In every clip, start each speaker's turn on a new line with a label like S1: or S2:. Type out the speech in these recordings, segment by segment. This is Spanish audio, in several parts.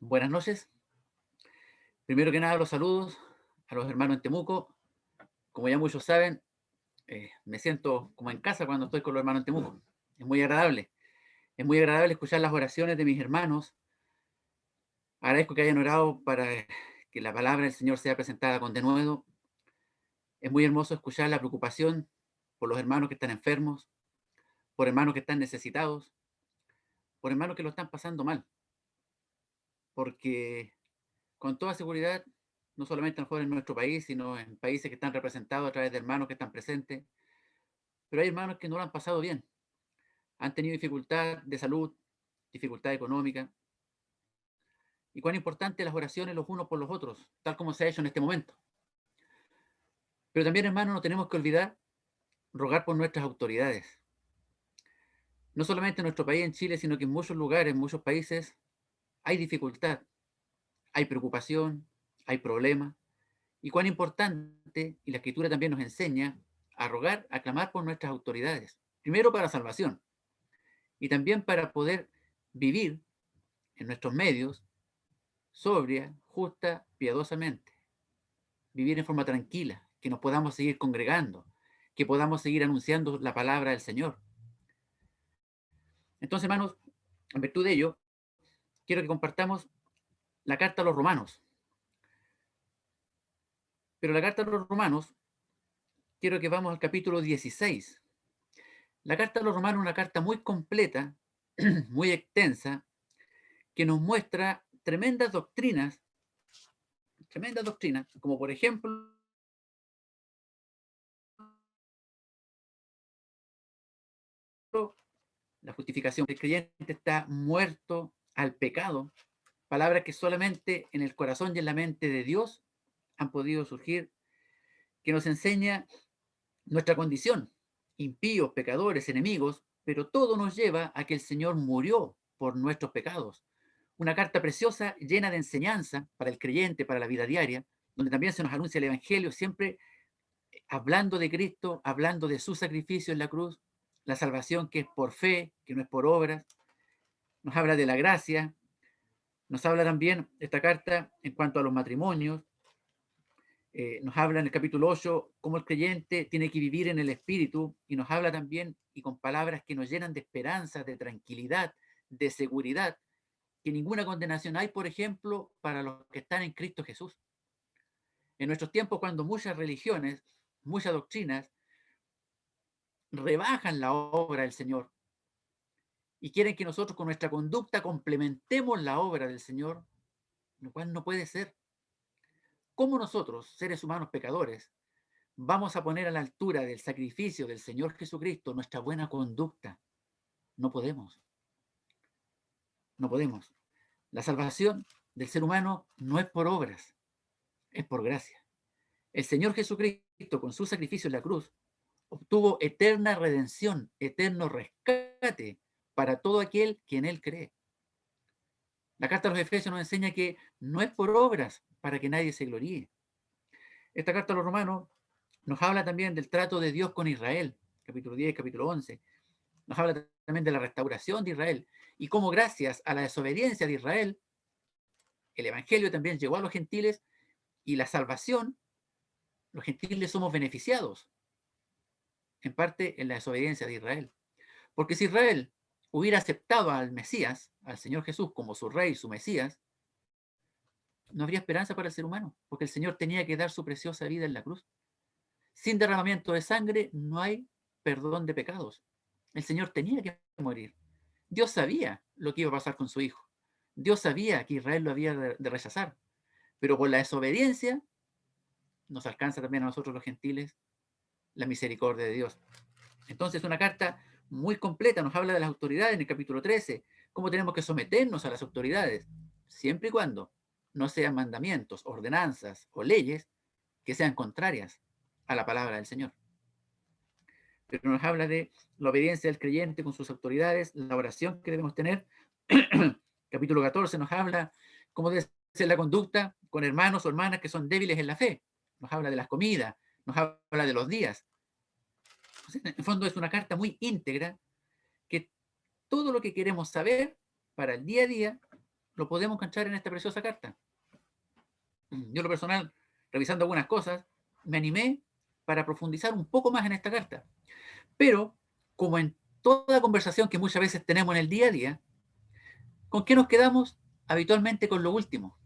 S1: Buenas noches. Primero que nada, los saludos a los hermanos en Temuco. Como ya muchos saben, me siento como en casa cuando estoy con los hermanos en Temuco. Es muy agradable. Es muy agradable escuchar las oraciones de mis hermanos. Agradezco que hayan orado para que la palabra del Señor sea presentada con denuedo. Es muy hermoso escuchar la preocupación por los hermanos que están enfermos, por hermanos que están necesitados, por hermanos que lo están pasando mal. Porque con toda seguridad, no solamente a lo mejor en nuestro país, sino en países que están representados a través de hermanos que están presentes, pero hay hermanos que no lo han pasado bien. Han tenido dificultad de salud, dificultad económica. Y cuán importante las oraciones los unos por los otros, tal como se ha hecho en este momento. Pero también, hermanos, no tenemos que olvidar rogar por nuestras autoridades. No solamente en nuestro país, en Chile, sino que en muchos lugares, en muchos países, hay dificultad, hay preocupación, hay problemas. Y cuán importante, y la Escritura también nos enseña, a rogar, a clamar por nuestras autoridades. Primero para salvación, y también para poder vivir en nuestros medios sobria, justa, piadosamente. Vivir en forma tranquila, que nos podamos seguir congregando, que podamos seguir anunciando la palabra del Señor. Entonces, hermanos, en virtud de ello, quiero que compartamos la carta a los romanos. Pero la carta a los romanos, quiero que vamos al capítulo 16. La carta a los romanos es una carta muy completa, muy extensa, que nos muestra tremendas doctrinas, como por ejemplo la justificación. El creyente está muerto al pecado, palabras que solamente en el corazón y en la mente de Dios han podido surgir, que nos enseña nuestra condición, impíos, pecadores, enemigos, pero todo nos lleva a que el Señor murió por nuestros pecados. Una carta preciosa, llena de enseñanza para el creyente, para la vida diaria, donde también se nos anuncia el Evangelio, siempre hablando de Cristo, hablando de su sacrificio en la cruz, la salvación que es por fe, que no es por obras. Nos habla de la gracia, nos habla también esta carta en cuanto a los matrimonios, nos habla en el capítulo 8 cómo el creyente tiene que vivir en el Espíritu, y nos habla también, y con palabras que nos llenan de esperanza, de tranquilidad, de seguridad, que ninguna condenación hay, por ejemplo, para los que están en Cristo Jesús. En nuestros tiempos, cuando muchas religiones, muchas doctrinas rebajan la obra del Señor y quieren que nosotros con nuestra conducta complementemos la obra del Señor, lo cual no puede ser. ¿Cómo nosotros, seres humanos pecadores, vamos a poner a la altura del sacrificio del Señor Jesucristo nuestra buena conducta? No podemos, no podemos. La salvación del ser humano no es por obras, es por gracia. El Señor Jesucristo, con su sacrificio en la cruz, obtuvo eterna redención, eterno rescate para todo aquel que en Él cree. La carta a los Efesios nos enseña que no es por obras para que nadie se gloríe. Esta carta a los Romanos nos habla también del trato de Dios con Israel, capítulo 10, capítulo 11. Nos habla también de la restauración de Israel y cómo gracias a la desobediencia de Israel, el Evangelio también llegó a los gentiles, y la salvación, los gentiles somos beneficiados, en parte en la desobediencia de Israel. Porque si Israel hubiera aceptado al Mesías, al Señor Jesús, como su rey, su Mesías, no habría esperanza para el ser humano, porque el Señor tenía que dar su preciosa vida en la cruz. Sin derramamiento de sangre no hay perdón de pecados. El Señor tenía que morir. Dios sabía lo que iba a pasar con su hijo. Dios sabía que Israel lo había de rechazar, pero por la desobediencia nos alcanza también a nosotros los gentiles la misericordia de Dios. Entonces, una carta muy completa, nos habla de las autoridades en el capítulo 13, cómo tenemos que someternos a las autoridades, siempre y cuando no sean mandamientos, ordenanzas o leyes que sean contrarias a la palabra del Señor. Pero nos habla de la obediencia del creyente con sus autoridades, la oración que debemos tener. Capítulo 14 nos habla cómo debe ser la conducta con hermanos o hermanas que son débiles en la fe. Nos habla de las comidas, nos habla de los días. En el fondo es una carta muy íntegra, que todo lo que queremos saber para el día a día lo podemos encontrar en esta preciosa carta. Yo, lo personal, revisando algunas cosas, me animé para profundizar un poco más en esta carta. Pero, como en toda conversación que muchas veces tenemos en el día a día, ¿con qué nos quedamos? Habitualmente con lo último.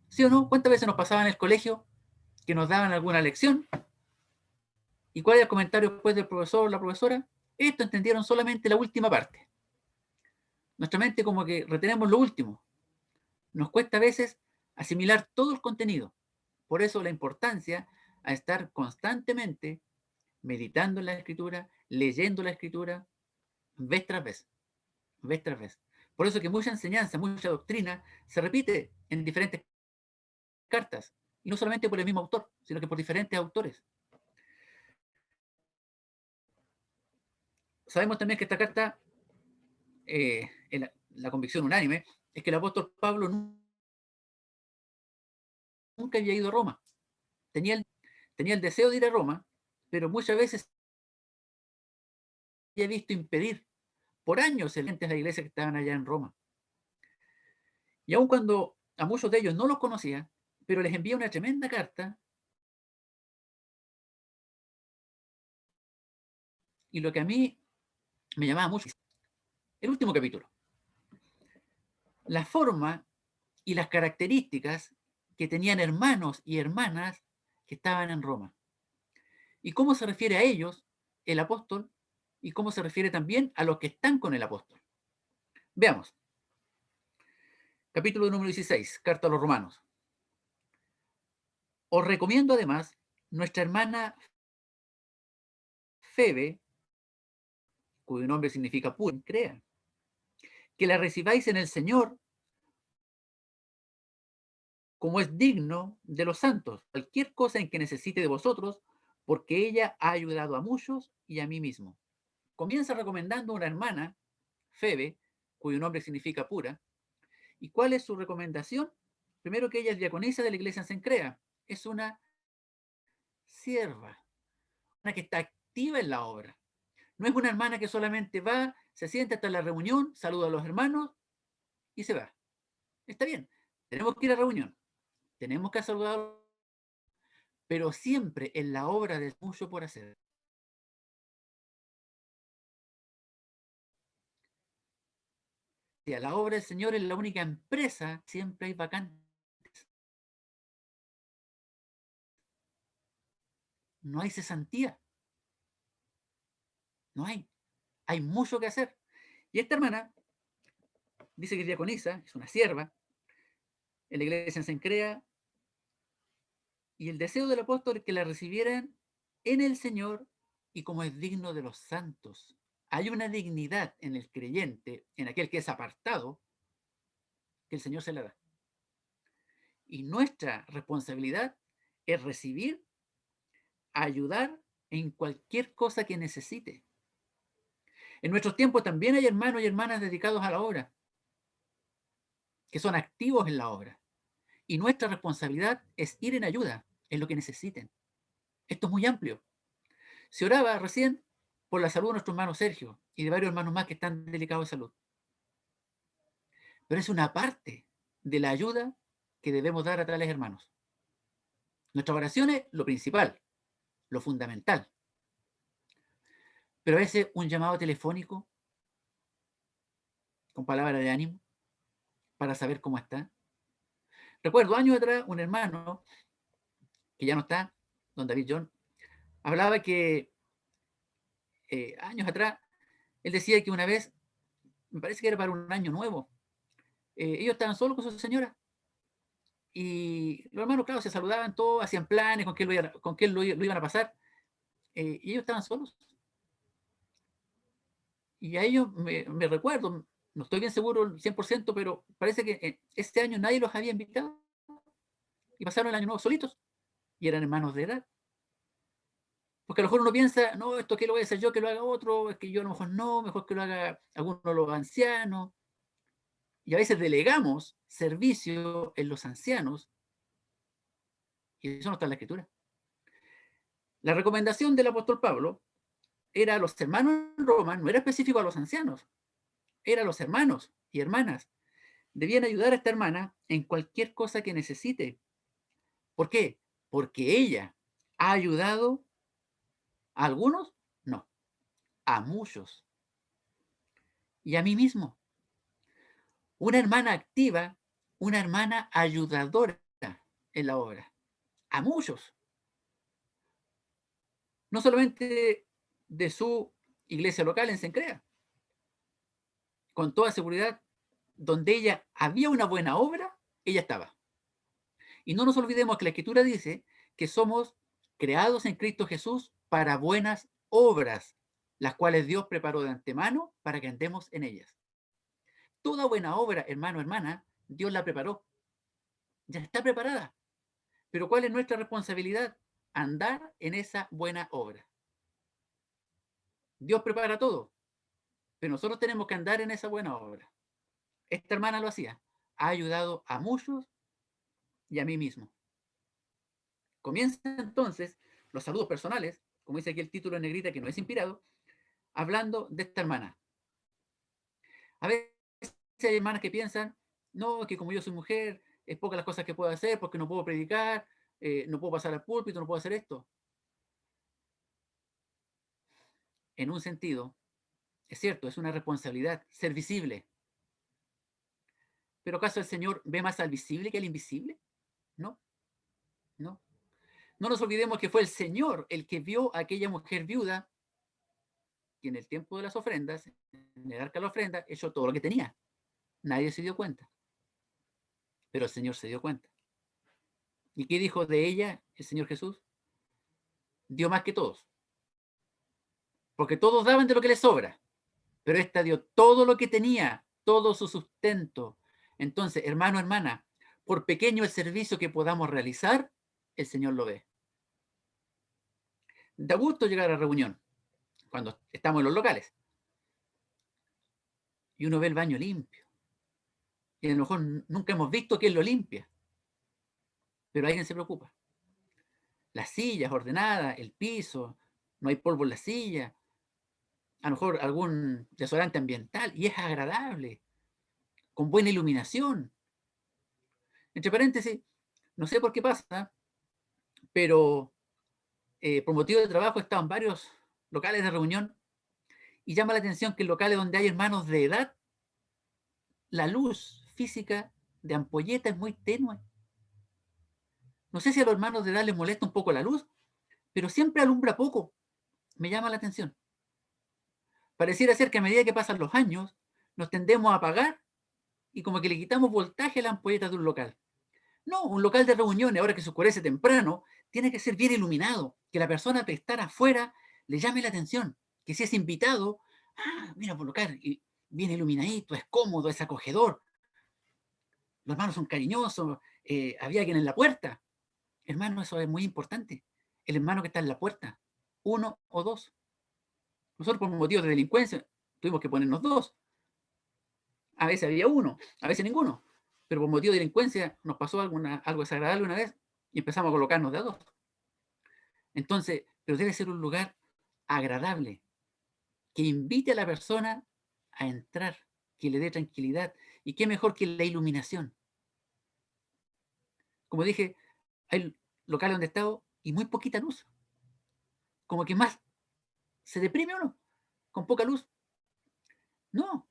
S1: ¿Sí o no? ¿Cuántas veces nos pasaba en el colegio que nos daban alguna lección? ¿Y cuál era el comentario después del profesor o la profesora? Esto entendieron solamente la última parte. Nuestra mente como que retenemos lo último. Nos cuesta a veces asimilar todo el contenido. Por eso la importancia a estar constantemente meditando en la escritura, leyendo la escritura, vez tras vez, vez tras vez. Por eso que mucha enseñanza, mucha doctrina se repite en diferentes cartas, y no solamente por el mismo autor, sino que por diferentes autores. Sabemos también que esta carta, en la convicción unánime, es que el apóstol Pablo nunca había ido a Roma. Tenía el deseo de ir a Roma, pero muchas veces había visto impedir por años el gente de la iglesia que estaban allá en Roma. Y aun cuando a muchos de ellos no los conocía, pero les envía una tremenda carta, y lo que a mí me llamaba mucho, el último capítulo, la forma y las características que tenían hermanos y hermanas que estaban en Roma. Y cómo se refiere a ellos el apóstol y cómo se refiere también a los que están con el apóstol. Veamos. Capítulo número 16, carta a los romanos. Os recomiendo además nuestra hermana Febe, cuyo nombre significa pura, crea, que la recibáis en el Señor como es digno de los santos, cualquier cosa en que necesite de vosotros, porque ella ha ayudado a muchos y a mí mismo. Comienza recomendando a una hermana, Febe, cuyo nombre significa pura. ¿Y cuál es su recomendación? Primero, que ella es diaconisa de la iglesia en Cencrea. Es una sierva, una que está activa en la obra. No es una hermana que solamente va, se sienta hasta la reunión, saluda a los hermanos y se va. Está bien, tenemos que ir a reunión, tenemos que saludar, pero siempre en la obra de mucho por hacer. Si a la obra del Señor es la única empresa, siempre hay vacantes. No hay cesantía, no hay. Hay mucho que hacer. Y esta hermana dice que es diaconisa, es una sierva, en la iglesia en Cencrea, y el deseo del apóstol es que la recibieran en el Señor y como es digno de los santos. Hay una dignidad en el creyente, en aquel que es apartado, que el Señor se la da. Y nuestra responsabilidad es recibir, ayudar en cualquier cosa que necesite. En nuestros tiempos también hay hermanos y hermanas dedicados a la obra, que son activos en la obra. Y nuestra responsabilidad es ir en ayuda en lo que necesiten. Esto es muy amplio. Se oraba recién por la salud de nuestro hermano Sergio y de varios hermanos más que están delicados de salud. Pero es una parte de la ayuda que debemos dar a tales hermanos. Nuestra oración es lo principal, lo fundamental. Pero a veces un llamado telefónico con palabras de ánimo para saber cómo está. Recuerdo años atrás un hermano que ya no está, don David John, hablaba que años atrás él decía que una vez, me parece que era para un año nuevo, ellos estaban solos con su señora y los hermanos, claro, se saludaban todos, hacían planes con qué lo iban a pasar, y ellos estaban solos. Y a ellos me recuerdo, no estoy bien seguro al 100%, pero parece que este año nadie los había invitado y pasaron el año nuevo solitos y eran hermanos de edad. Porque a lo mejor uno piensa, no, esto que lo voy a hacer yo, que lo haga otro, es que yo a lo mejor no, mejor que lo haga alguno de los ancianos. Y a veces delegamos servicio en los ancianos y eso no está en la escritura. La recomendación del apóstol Pablo era a los hermanos en Roma, no era específico a los ancianos, era a los hermanos y hermanas debían ayudar a esta hermana en cualquier cosa que necesite. ¿Por qué? Porque ella ha ayudado a algunos, no, a muchos. Y a mí mismo. Una hermana activa, una hermana ayudadora en la obra. A muchos. No solamente de su iglesia local en Cencrea. Con toda seguridad, donde ella había una buena obra, ella estaba. Y no nos olvidemos que la Escritura dice que somos creados en Cristo Jesús para buenas obras, las cuales Dios preparó de antemano para que andemos en ellas. Toda buena obra, hermano, hermana, Dios la preparó. Ya está preparada. Pero ¿cuál es nuestra responsabilidad? Andar en esa buena obra. Dios prepara todo, pero nosotros tenemos que andar en esa buena obra. Esta hermana lo hacía. Ha ayudado a muchos y a mí mismo. Comienza entonces los saludos personales, como dice aquí el título en negrita, que no es inspirado, hablando de esta hermana. A veces hay hermanas que piensan, no, que como yo soy mujer, es pocas las cosas que puedo hacer porque no puedo predicar, no puedo pasar al púlpito, no puedo hacer esto. En un sentido, es cierto, es una responsabilidad ser visible. ¿Pero acaso el Señor ve más al visible que al invisible? No, no. No nos olvidemos que fue el Señor el que vio a aquella mujer viuda que en el tiempo de las ofrendas, en el arca de la ofrenda, echó todo lo que tenía. Nadie se dio cuenta, pero el Señor se dio cuenta. ¿Y qué dijo de ella el Señor Jesús? Dio más que todos, porque todos daban de lo que les sobra, pero esta dio todo lo que tenía, todo su sustento. Entonces, hermano, hermana, por pequeño el servicio que podamos realizar, el Señor lo ve. Da gusto llegar a la reunión, cuando estamos en los locales, y uno ve el baño limpio, y a lo mejor nunca hemos visto quién lo limpia, pero alguien se preocupa. Las sillas ordenadas, el piso, no hay polvo en la silla, a lo mejor algún desodorante ambiental, y es agradable, con buena iluminación. Entre paréntesis, no sé por qué pasa, pero por motivo de trabajo he estado en varios locales de reunión y llama la atención que en locales donde hay hermanos de edad, la luz física de ampolleta es muy tenue. No sé si a los hermanos de edad les molesta un poco la luz, pero siempre alumbra poco. Me llama la atención. Pareciera ser que a medida que pasan los años, nos tendemos a apagar y como que le quitamos voltaje a la ampolleta de un local. No, un local de reuniones, ahora que se oscurece temprano, tiene que ser bien iluminado, que la persona que está afuera le llame la atención, que si es invitado, mira por local, y bien iluminadito, es cómodo, es acogedor, los hermanos son cariñosos, había alguien en la puerta. Hermano, eso es muy importante. El hermano que está en la puerta, uno o dos. Nosotros por motivos de delincuencia tuvimos que ponernos dos. A veces había uno, a veces ninguno. Pero por motivo de delincuencia nos pasó algo desagradable una vez y empezamos a colocarnos de a dos. Entonces, pero debe ser un lugar agradable, que invite a la persona a entrar, que le dé tranquilidad. Y qué mejor que la iluminación. Como dije, hay locales donde he estado y muy poquita luz. Como que más se deprime uno con poca luz. No,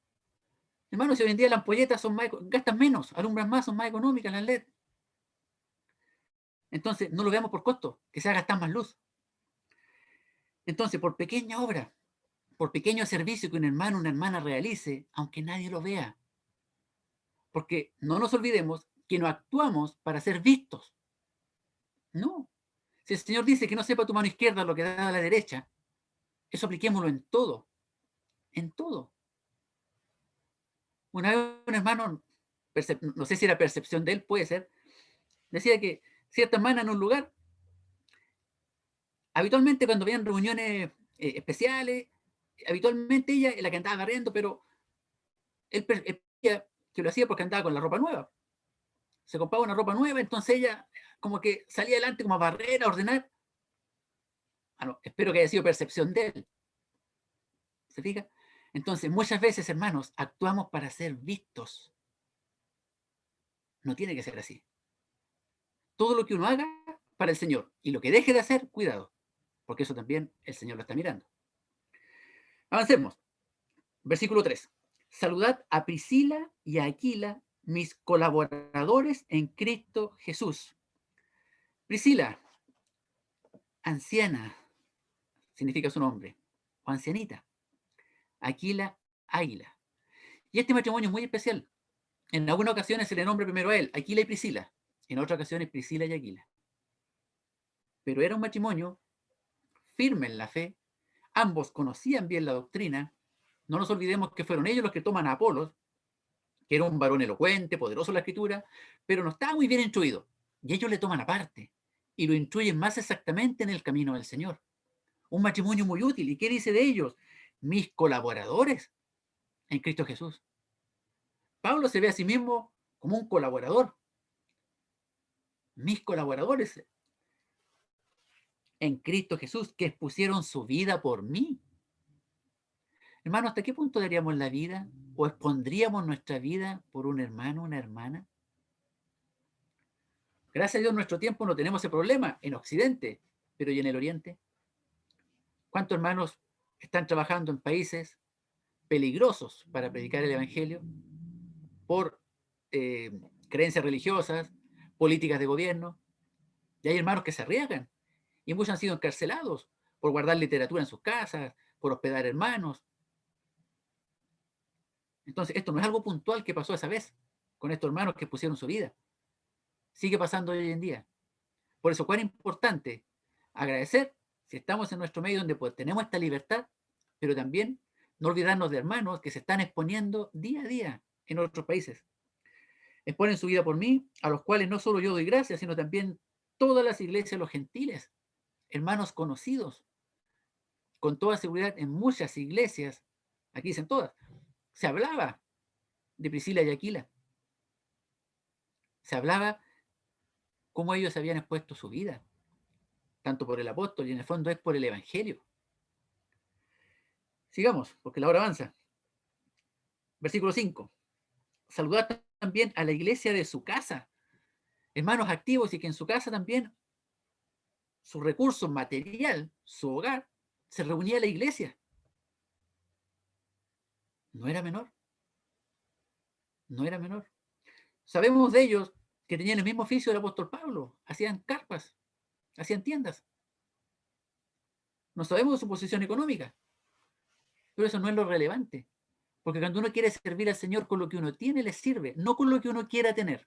S1: hermano, si hoy en día las ampolletas son más, gastan menos, alumbran más, son más económicas las LED. Entonces, no lo veamos por costo, que se haga gastar más luz. Entonces, por pequeña obra, por pequeño servicio que un hermano o una hermana realice, aunque nadie lo vea, porque no nos olvidemos que no actuamos para ser vistos. No. Si el Señor dice que no sepa tu mano izquierda lo que da a la derecha, eso apliquémoslo en todo. En todo. Una vez un hermano, no sé si era percepción de él, puede ser, decía que cierta hermana en un lugar, habitualmente cuando habían reuniones especiales, habitualmente ella es la que andaba barriendo, pero él que lo hacía porque andaba con la ropa nueva. Se compraba una ropa nueva, entonces ella como que salía adelante como a barrer, a ordenar. No, espero que haya sido percepción de él. ¿Se fija? Entonces, muchas veces, hermanos, actuamos para ser vistos. No tiene que ser así. Todo lo que uno haga para el Señor y lo que deje de hacer, cuidado, porque eso también el Señor lo está mirando. Avancemos. Versículo 3. Saludad a Priscila y a Aquila, mis colaboradores en Cristo Jesús. Priscila, anciana, significa su nombre, o ancianita. Aquila, águila. Y este matrimonio es muy especial. En algunas ocasiones se le nombra primero a él, Aquila y Priscila. En otras ocasiones, Priscila y Aquila. Pero era un matrimonio firme en la fe. Ambos conocían bien la doctrina. No nos olvidemos que fueron ellos los que toman a Apolos, que era un varón elocuente, poderoso en la escritura, pero no estaba muy bien instruido. Y ellos le toman aparte y lo instruyen más exactamente en el camino del Señor. Un matrimonio muy útil. ¿Y qué dice de ellos? Mis colaboradores en Cristo Jesús. Pablo se ve a sí mismo como un colaborador. Mis colaboradores en Cristo Jesús, que expusieron su vida por mí. Hermano, ¿hasta qué punto daríamos la vida o expondríamos nuestra vida por un hermano, una hermana? Gracias a Dios en nuestro tiempo no tenemos ese problema en Occidente, pero ¿y en el Oriente? ¿Cuántos hermanos están trabajando en países peligrosos para predicar el Evangelio por creencias religiosas, políticas de gobierno? Y hay hermanos que se arriesgan y muchos han sido encarcelados por guardar literatura en sus casas, por hospedar hermanos. Entonces, esto no es algo puntual que pasó esa vez con estos hermanos que pusieron su vida. Sigue pasando hoy en día. Por eso, cuán importante agradecer si estamos en nuestro medio donde pues, tenemos esta libertad, pero también no olvidarnos de hermanos que se están exponiendo día a día en otros países. Exponen su vida por mí, a los cuales no solo yo doy gracias, sino también todas las iglesias, los gentiles, hermanos conocidos. Con toda seguridad, en muchas iglesias, aquí dicen todas, se hablaba de Priscila y Aquila. Se hablaba cómo ellos habían expuesto su vida, tanto por el apóstol y en el fondo es por el evangelio. Sigamos, porque la hora avanza. Versículo 5. Saludad también a la iglesia de su casa, hermanos activos y que en su casa también su recurso material, su hogar, se reunía la iglesia. No era menor, no era menor. Sabemos de ellos que tenían el mismo oficio del apóstol Pablo, hacían carpas, hacían tiendas. No sabemos de su posición económica, pero eso no es lo relevante. Porque cuando uno quiere servir al Señor con lo que uno tiene, le sirve, no con lo que uno quiera tener.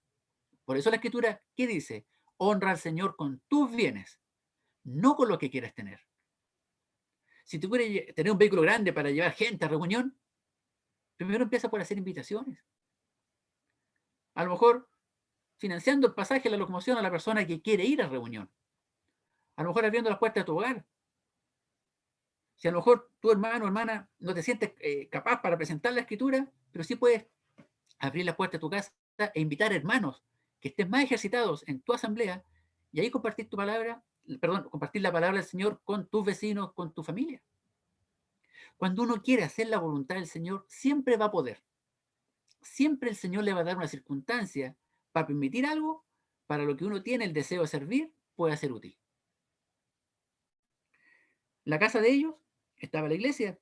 S1: Por eso la Escritura, ¿qué dice? Honra al Señor con tus bienes, no con lo que quieras tener. Si tú quieres tener un vehículo grande para llevar gente a reunión, primero empieza por hacer invitaciones. A lo mejor financiando el pasaje, la locomoción a la persona que quiere ir a reunión. A lo mejor abriendo las puertas de tu hogar. Si a lo mejor tu hermano o hermana no te sientes capaz para presentar la escritura, pero sí puedes abrir la puerta de tu casa e invitar hermanos que estén más ejercitados en tu asamblea y ahí compartir tu palabra, perdón, compartir la palabra del Señor con tus vecinos, con tu familia. Cuando uno quiere hacer la voluntad del Señor, siempre va a poder. Siempre el Señor le va a dar una circunstancia para permitir algo para lo que uno tiene el deseo de servir, puede ser útil. La casa de ellos estaba la iglesia.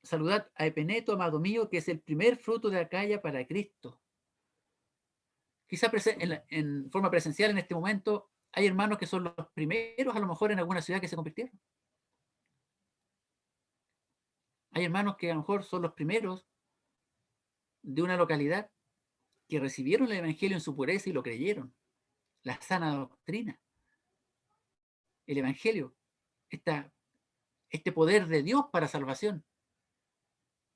S1: Saludad a Epeneto, amado mío, que es el primer fruto de Acaya para Cristo. Quizá en forma presencial en este momento hay hermanos que son los primeros, a lo mejor en alguna ciudad que se convirtieron. Hay hermanos que a lo mejor son los primeros de una localidad que recibieron el Evangelio en su pureza y lo creyeron. La sana doctrina, el Evangelio, este poder de Dios para salvación.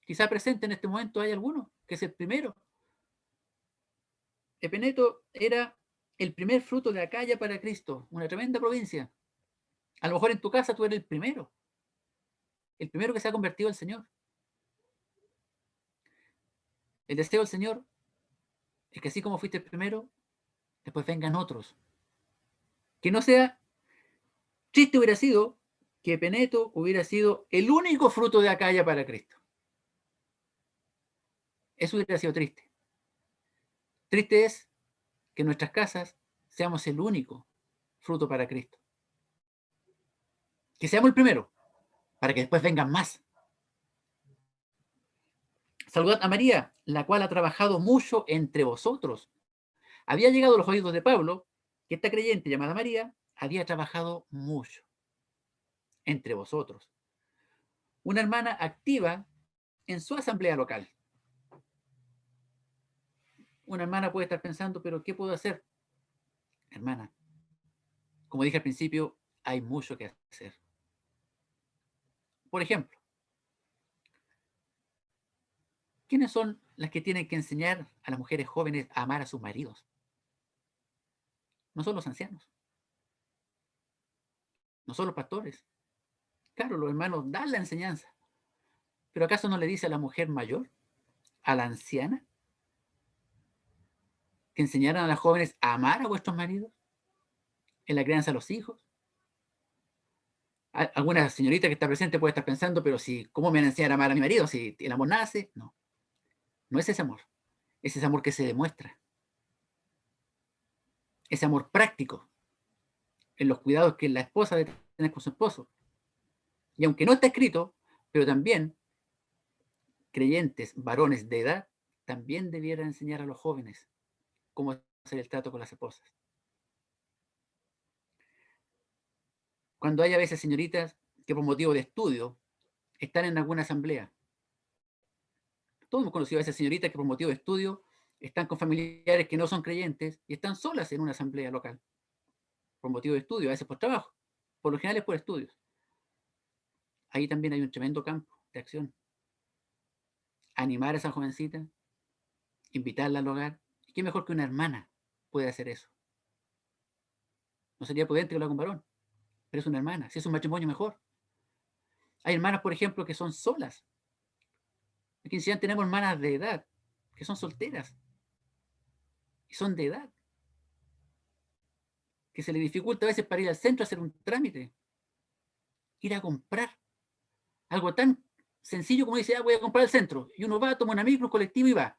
S1: Quizá presente en este momento hay alguno que es el primero. Epeneto era el primer fruto de Acaya para Cristo, una tremenda provincia. A lo mejor en tu casa tú eres el primero que se ha convertido al Señor. El deseo del Señor es que así como fuiste el primero, después vengan otros. Que no sea, triste hubiera sido que Epeneto hubiera sido el único fruto de Acaya para Cristo. Eso hubiera sido triste. Triste es que en nuestras casas seamos el único fruto para Cristo. Que seamos el primero, para que después vengan más. Saludad a María, la cual ha trabajado mucho entre vosotros. Había llegado a los oídos de Pablo que esta creyente llamada María había trabajado mucho entre vosotros. Una hermana activa en su asamblea local. Una hermana puede estar pensando, pero ¿qué puedo hacer? Hermana, como dije al principio, hay mucho que hacer. Por ejemplo, ¿quiénes son las que tienen que enseñar a las mujeres jóvenes a amar a sus maridos? No son los ancianos, no son los pastores. Claro, los hermanos dan la enseñanza, pero ¿acaso no le dice a la mujer mayor, a la anciana, que enseñaran a las jóvenes a amar a vuestros maridos en la crianza de los hijos? Alguna señorita que está presente puede estar pensando, pero si, ¿cómo me van a enseñar a amar a mi marido si el amor nace? No, no es ese amor. Es ese amor que se demuestra. Ese amor práctico en los cuidados que la esposa debe tener con su esposo. Y aunque no está escrito, pero también creyentes, varones de edad, también debieran enseñar a los jóvenes cómo hacer el trato con las esposas. Cuando hay a veces señoritas que por motivo de estudio están en alguna asamblea. Todos hemos conocido a esas señoritas que por motivo de estudio están con familiares que no son creyentes y están solas en una asamblea local. Por motivo de estudio, a veces por trabajo. Por lo general es por estudios. Ahí también hay un tremendo campo de acción. Animar a esa jovencita, invitarla al hogar. ¿Y qué mejor que una hermana puede hacer eso? No sería prudente que lo haga un varón, pero es una hermana. Si es un matrimonio, mejor. Hay hermanas, por ejemplo, que son solas. Aquí en Ciudad tenemos hermanas de edad, que son solteras y son de edad, que se les dificulta a veces para ir al centro a hacer un trámite, ir a comprar. Algo tan sencillo como dice, voy a comprar al centro. Y uno va, toma una micro, un colectivo y va.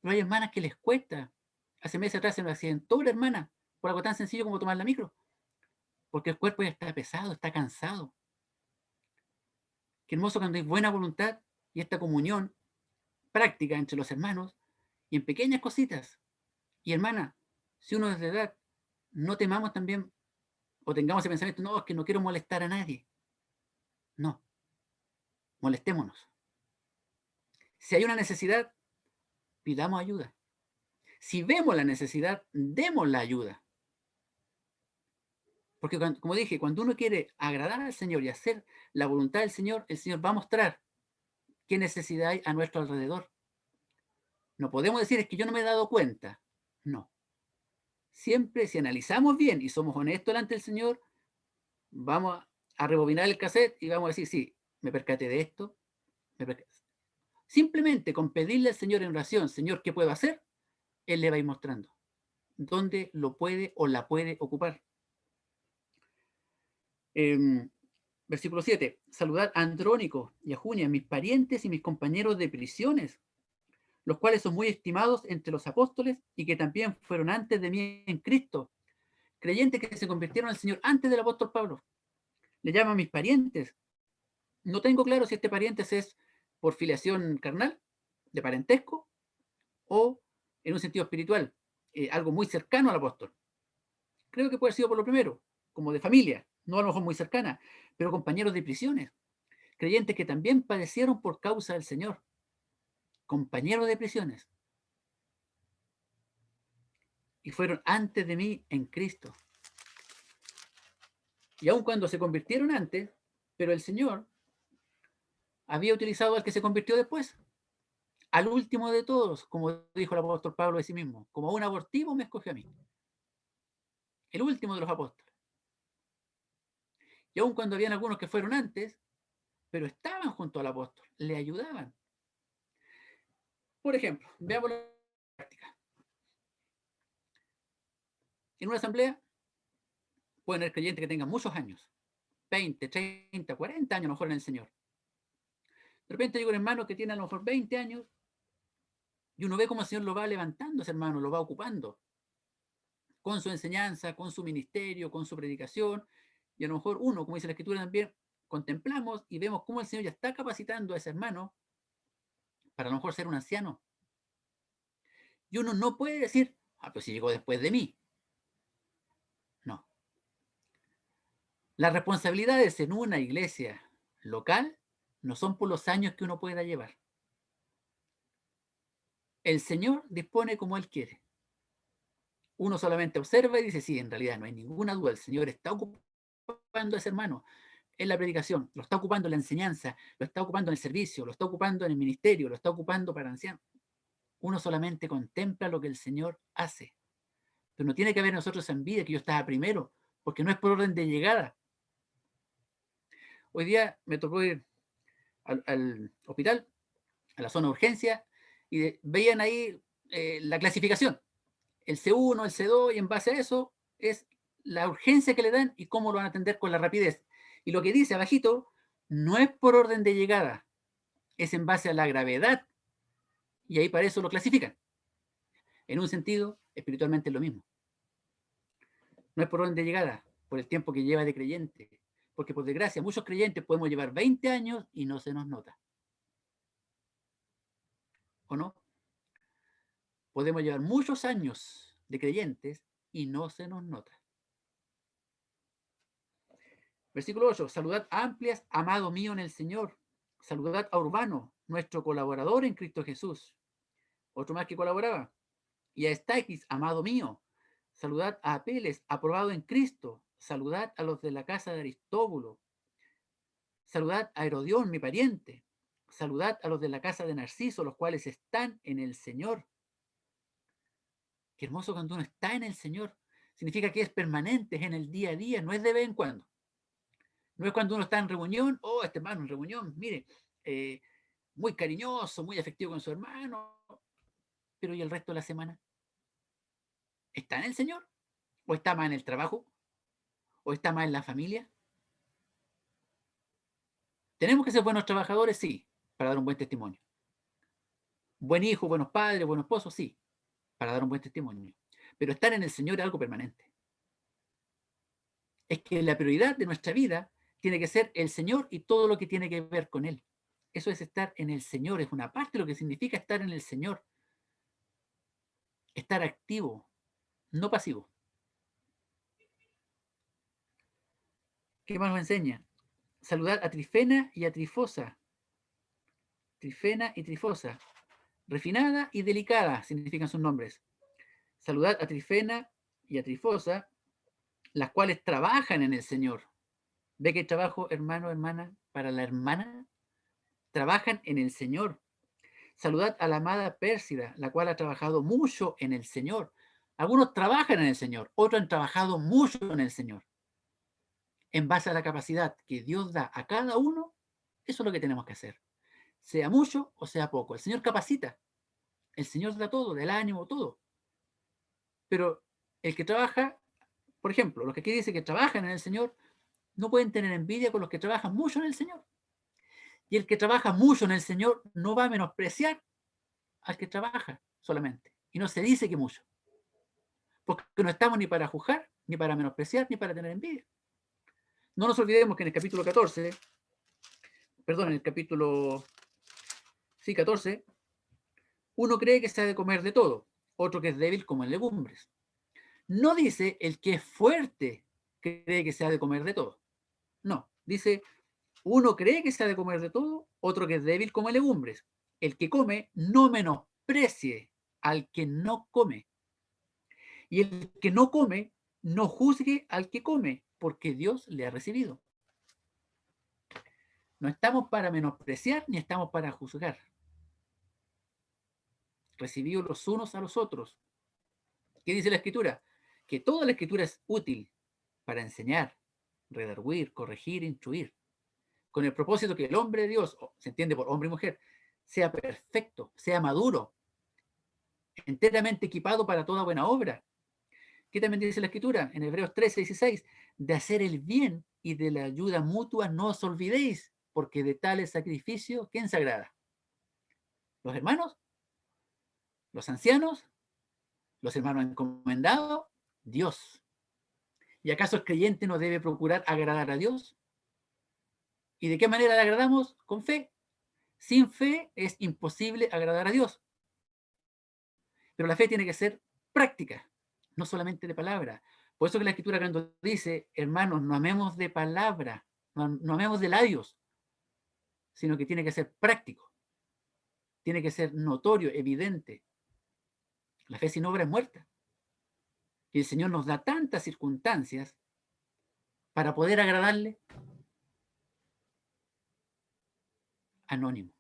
S1: Pero hay hermanas que les cuesta. Hace meses atrás se me accidentó una hermana por algo tan sencillo como tomar la micro. Porque el cuerpo ya está pesado, está cansado. Qué hermoso cuando hay buena voluntad y esta comunión práctica entre los hermanos y en pequeñas cositas. Y hermana, si uno es de edad, no temamos también o tengamos ese pensamiento, no, es que no quiero molestar a nadie. No, molestémonos. Si hay una necesidad, pidamos ayuda. Si vemos la necesidad, demos la ayuda. Porque, como dije, cuando uno quiere agradar al Señor y hacer la voluntad del Señor, el Señor va a mostrar qué necesidad hay a nuestro alrededor. No podemos decir, es que yo no me he dado cuenta. No. Siempre, si analizamos bien y somos honestos delante del Señor, vamos a rebobinar el cassette y vamos a decir, sí, me percaté de esto. Simplemente con pedirle al Señor en oración, Señor, ¿qué puedo hacer? Él le va a ir mostrando dónde lo puede o la puede ocupar. Versículo 7. Saludad a Andrónico y a Junia, mis parientes y mis compañeros de prisiones, los cuales son muy estimados entre los apóstoles y que también fueron antes de mí en Cristo, creyentes que se convirtieron al Señor antes del apóstol Pablo. Le llaman mis parientes. No tengo claro si este parientes es por filiación carnal, de parentesco, o en un sentido espiritual, algo muy cercano al apóstol. Creo que puede haber sido por lo primero, como de familia, no a lo mejor muy cercana, pero compañeros de prisiones, creyentes que también padecieron por causa del Señor, compañeros de prisiones, y fueron antes de mí en Cristo. Y aun cuando se convirtieron antes, pero el Señor había utilizado al que se convirtió después, al último de todos, como dijo el apóstol Pablo de sí mismo, como un abortivo me escogió a mí, el último de los apóstoles. Y aun cuando habían algunos que fueron antes, pero estaban junto al apóstol, le ayudaban. Por ejemplo, veamos la práctica. En una asamblea pueden haber creyentes que tengan muchos años, 20, 30, 40 años a lo mejor en el Señor. De repente llega un hermano que tiene a lo mejor 20 años y uno ve cómo el Señor lo va levantando, ese hermano, lo va ocupando. con su enseñanza, con su ministerio, con su predicación, y a lo mejor uno, como dice la Escritura también, contemplamos y vemos cómo el Señor ya está capacitando a ese hermano para a lo mejor ser un anciano. Y uno no puede decir, pues si llegó después de mí. No. Las responsabilidades en una iglesia local no son por los años que uno pueda llevar. El Señor dispone como Él quiere. Uno solamente observa y dice, sí, en realidad no hay ninguna duda, el Señor está ocupando a ese hermano en la predicación, lo está ocupando en la enseñanza, lo está ocupando en el servicio, lo está ocupando en el ministerio, lo está ocupando para ancianos. Uno solamente contempla lo que el Señor hace. Pero no tiene que haber en nosotros envidia que yo estaba primero, porque no es por orden de llegada. Hoy día me tocó ir al hospital, a la zona de urgencia, y veían ahí la clasificación, el C1, el C2, y en base a eso es la urgencia que le dan y cómo lo van a atender con la rapidez. Y lo que dice abajito no es por orden de llegada, es en base a la gravedad, y ahí para eso lo clasifican. En un sentido, espiritualmente es lo mismo. No es por orden de llegada, por el tiempo que lleva de creyente, porque por desgracia muchos creyentes podemos llevar 20 años y no se nos nota. ¿O no? Podemos llevar muchos años de creyentes y no se nos nota. Versículo 8. Saludad amplias, amado mío en el Señor. Saludad a Urbano, nuestro colaborador en Cristo Jesús. Otro más que colaboraba. Y a Estaquis, amado mío. Saludad a Apeles, aprobado en Cristo. Saludad a los de la casa de Aristóbulo. Saludad a Herodión, mi pariente. Saludad a los de la casa de Narciso, los cuales están en el Señor. Qué hermoso cuando uno está en el Señor. Significa que es permanente, es en el día a día, no es de vez en cuando. No es cuando uno está en reunión, este hermano en reunión, mire, muy cariñoso, muy afectivo con su hermano, pero ¿y el resto de la semana? ¿Está en el Señor? ¿O está más en el trabajo? ¿O está más en la familia? ¿Tenemos que ser buenos trabajadores? Sí, para dar un buen testimonio. Buen hijo, buenos padres, buenos esposos, sí, para dar un buen testimonio. Pero estar en el Señor es algo permanente. Es que la prioridad de nuestra vida tiene que ser el Señor y todo lo que tiene que ver con Él. Eso es estar en el Señor, es una parte de lo que significa estar en el Señor. Estar activo, no pasivo. ¿Qué más nos enseña? Saludar a Trifena y a Trifosa. Trifena y Trifosa. Refinada y delicada significan sus nombres. Saludad a Trifena y a Trifosa, las cuales trabajan en el Señor. ¿Ve que trabajo, hermano, hermana? Para la hermana, trabajan en el Señor. Saludad a la amada Pérsida, la cual ha trabajado mucho en el Señor. Algunos trabajan en el Señor, otros han trabajado mucho en el Señor. En base a la capacidad que Dios da a cada uno, eso es lo que tenemos que hacer. Sea mucho o sea poco. El Señor capacita. El Señor da todo, da el ánimo, todo. Pero el que trabaja, por ejemplo, los que aquí dicen que trabajan en el Señor, no pueden tener envidia con los que trabajan mucho en el Señor. Y el que trabaja mucho en el Señor no va a menospreciar al que trabaja solamente. Y no se dice que mucho. Porque no estamos ni para juzgar, ni para menospreciar, ni para tener envidia. No nos olvidemos que en el capítulo 14, perdón, en el capítulo 14, uno cree que se ha de comer de todo, otro que es débil como en legumbres. No dice el que es fuerte cree que se ha de comer de todo. No, dice uno cree que se ha de comer de todo, otro que es débil como en legumbres. El que come no menosprecie al que no come. Y el que no come no juzgue al que come, porque Dios le ha recibido. No estamos para menospreciar ni estamos para juzgar. Recibidos los unos a los otros. ¿Qué dice la Escritura? Que toda la Escritura es útil para enseñar, redarguir, corregir, instruir, con el propósito que el hombre de Dios, se entiende por hombre y mujer, sea perfecto, sea maduro, enteramente equipado para toda buena obra. ¿Qué también dice la Escritura? En Hebreos 13:16, de hacer el bien y de la ayuda mutua no os olvidéis, porque de tales sacrificios, ¿quién se agrada? ¿Los hermanos? ¿Los ancianos? ¿Los hermanos encomendados? Dios. ¿Y acaso el creyente no debe procurar agradar a Dios? ¿Y de qué manera le agradamos? Con fe. Sin fe es imposible agradar a Dios. Pero la fe tiene que ser práctica, no solamente de palabra. Por eso que la Escritura cuando dice, hermanos, no amemos de palabra, no amemos de labios, sino que tiene que ser práctico, tiene que ser notorio, evidente. La fe sin obra es muerta. Y el Señor nos da tantas circunstancias para poder agradarle. Anónimo.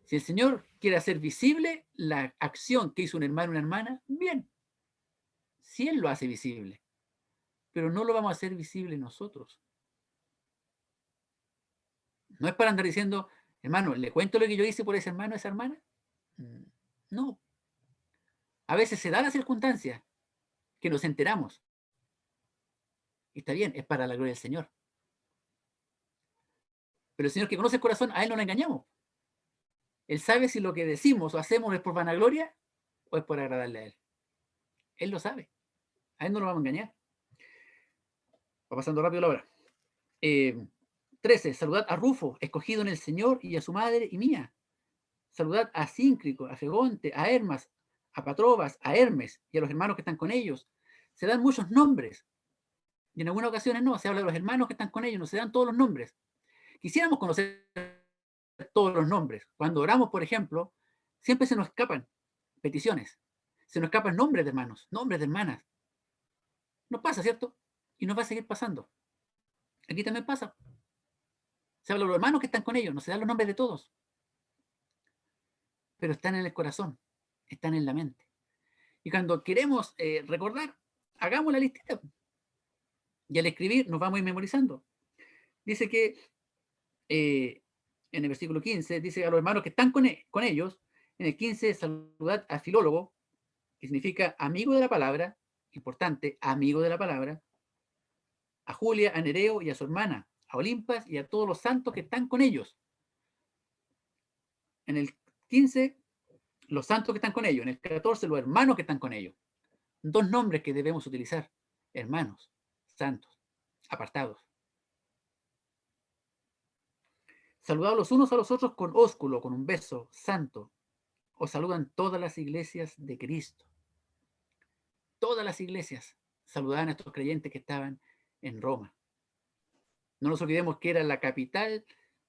S1: Si el Señor quiere hacer visible la acción que hizo un hermano o una hermana, bien, si Él lo hace visible, pero no lo vamos a hacer visible nosotros. No es para andar diciendo, hermano, ¿le cuento lo que yo hice por ese hermano o esa hermana? No. A veces se da la circunstancia que nos enteramos. Y está bien, es para la gloria del Señor. Pero el Señor que conoce el corazón, a Él no lo engañamos. Él sabe si lo que decimos o hacemos es por vanagloria o es por agradarle a Él. Él lo sabe. A Él no lo vamos a engañar. Va pasando rápido la hora. 13. Saludad a Rufo, escogido en el Señor, y a su madre y mía. Saludad a Síncrico, a Fegonte, a Hermas, a Patrobas, a Hermes y a los hermanos que están con ellos. Se dan muchos nombres. Y en algunas ocasiones no, se habla de los hermanos que están con ellos, no se dan todos los nombres. Quisiéramos conocer todos los nombres. Cuando oramos, por ejemplo, siempre se nos escapan peticiones. Se nos escapan nombres de hermanos, nombres de hermanas. Nos pasa, ¿cierto? Y nos va a seguir pasando. Aquí también pasa. Se habla de los hermanos que están con ellos, no se dan los nombres de todos. Pero están en el corazón, están en la mente. Y cuando queremos recordar, hagamos la listita. Y al escribir nos vamos a ir memorizando. Dice que en el versículo 15, dice a los hermanos que están con ellos. En el 15, saludad a Filólogo, que significa amigo de la palabra, importante, amigo de la palabra, a Julia, a Nereo y a su hermana, a Olimpas y a todos los santos que están con ellos. En el 15, los santos que están con ellos. En el 14, los hermanos que están con ellos. Dos nombres que debemos utilizar: hermanos, santos, apartados. Saludados los unos a los otros con ósculo, con un beso santo. Os saludan todas las iglesias de Cristo. Todas las iglesias saludaban a estos creyentes que estaban en Roma. No nos olvidemos que era la capital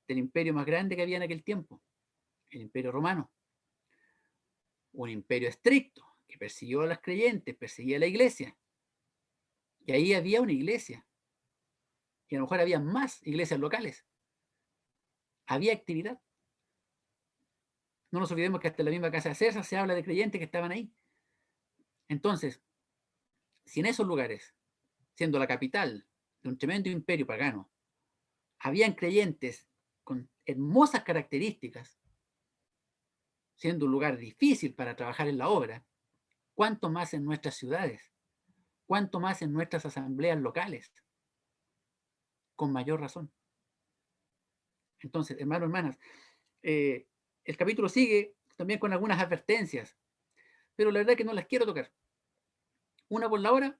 S1: del imperio más grande que había en aquel tiempo, el imperio romano. Un imperio estricto que persiguió a los creyentes, perseguía a la iglesia. Y ahí había una iglesia. Y a lo mejor había más iglesias locales. Había actividad. No nos olvidemos que hasta en la misma casa de César se habla de creyentes que estaban ahí. Entonces, si en esos lugares, siendo la capital de un tremendo imperio pagano, habían creyentes con hermosas características, siendo un lugar difícil para trabajar en la obra, cuánto más en nuestras ciudades, cuánto más en nuestras asambleas locales, con mayor razón. Entonces, hermanos, hermanas, el capítulo sigue también con algunas advertencias, pero la verdad es que no las quiero tocar. Una por la hora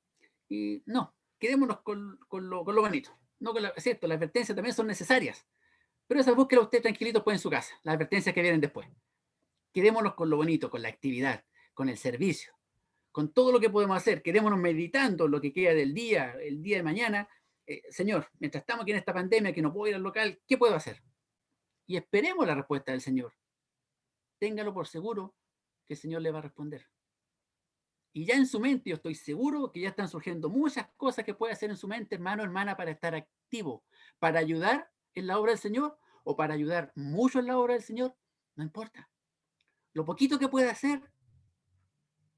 S1: y no, quedémonos con lo bonito. No con es cierto, las advertencias también son necesarias, pero esas búsquelas usted tranquilito pues en su casa, las advertencias que vienen después. Quedémonos con lo bonito, con la actividad, con el servicio, con todo lo que podemos hacer. Quedémonos meditando lo que queda del día, el día de mañana. Señor, mientras estamos aquí en esta pandemia que no puedo ir al local, ¿qué puedo hacer? Y esperemos la respuesta del Señor. Téngalo por seguro que el Señor le va a responder. Y ya en su mente, yo estoy seguro que ya están surgiendo muchas cosas que puede hacer en su mente, hermano, hermana, para estar activo, para ayudar en la obra del Señor o para ayudar mucho en la obra del Señor, no importa. Lo poquito que puede hacer,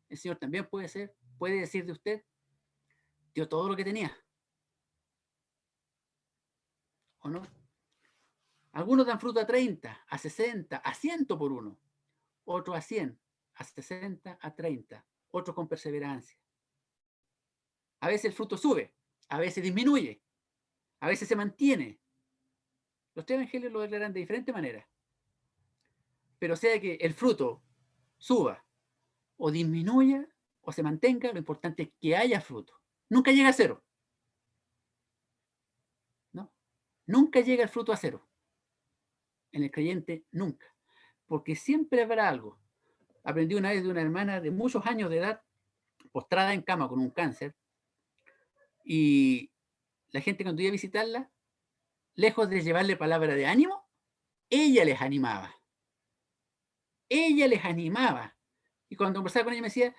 S1: el Señor también puede decir de usted, dio todo lo que tenía. ¿O no? Algunos dan fruto a 30, a 60, a 100 por uno, otros a 100, a 60, a 30, otros con perseverancia. A veces el fruto sube, a veces disminuye, a veces se mantiene. Los tres evangelios lo declaran de diferente manera. Pero sea que el fruto suba o disminuya o se mantenga, lo importante es que haya fruto. Nunca llega a cero, ¿no? Nunca llega el fruto a cero. En el creyente, nunca. Porque siempre habrá algo. Aprendí una vez de una hermana de muchos años de edad, postrada en cama con un cáncer, y la gente cuando iba a visitarla, lejos de llevarle palabra de ánimo, ella les animaba. Ella les animaba. Y cuando conversaba con ella me decía,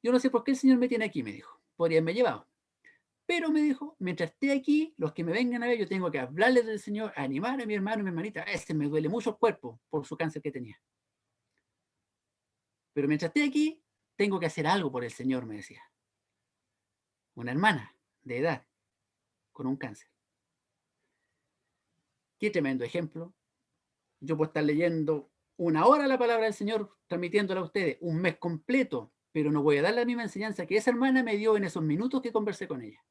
S1: yo no sé por qué el Señor me tiene aquí, me dijo. Podría haberme llevado. Pero me dijo, mientras esté aquí, los que me vengan a ver, yo tengo que hablarles del Señor, animar a mi hermano y mi hermanita. Ese me duele mucho el cuerpo por su cáncer que tenía. Pero mientras esté aquí, tengo que hacer algo por el Señor, me decía. Una hermana de edad con un cáncer. Qué tremendo ejemplo. Yo puedo estar leyendo una hora la palabra del Señor, transmitiéndola a ustedes, un mes completo, pero no voy a dar la misma enseñanza que esa hermana me dio en esos minutos que conversé con ella.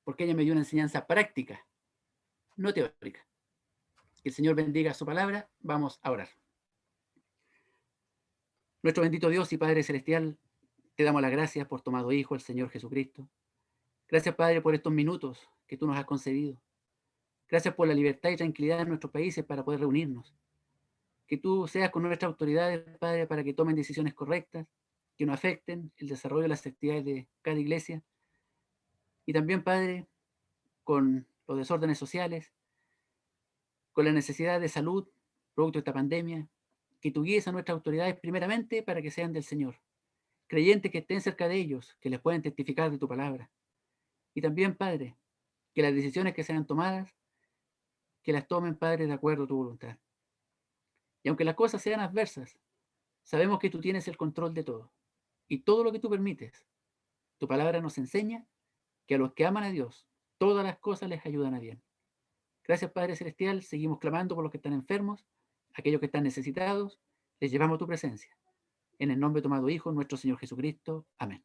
S1: Porque ella me dio una enseñanza práctica, no teórica. Que el Señor bendiga su palabra. Vamos a orar. Nuestro bendito Dios y Padre Celestial, te damos las gracias por tu amado Hijo, el Señor Jesucristo. Gracias, Padre, por estos minutos que tú nos has concedido. Gracias por la libertad y tranquilidad en nuestros países para poder reunirnos. Que tú seas con nuestras autoridades, Padre, para que tomen decisiones correctas, que no afecten el desarrollo de las actividades de cada iglesia. Y también, Padre, con los desórdenes sociales, con la necesidad de salud, producto de esta pandemia, que tú guíes a nuestras autoridades primeramente para que sean del Señor. Creyentes que estén cerca de ellos, que les puedan testificar de tu palabra. Y también, Padre, que las decisiones que sean tomadas, que las tomen, Padre, de acuerdo a tu voluntad. Y aunque las cosas sean adversas, sabemos que tú tienes el control de todo. Y todo lo que tú permites, tu palabra nos enseña que a los que aman a Dios, todas las cosas les ayudan a bien. Gracias, Padre Celestial. Seguimos clamando por los que están enfermos, aquellos que están necesitados. Les llevamos tu presencia. En el nombre de tu amado Hijo, nuestro Señor Jesucristo. Amén.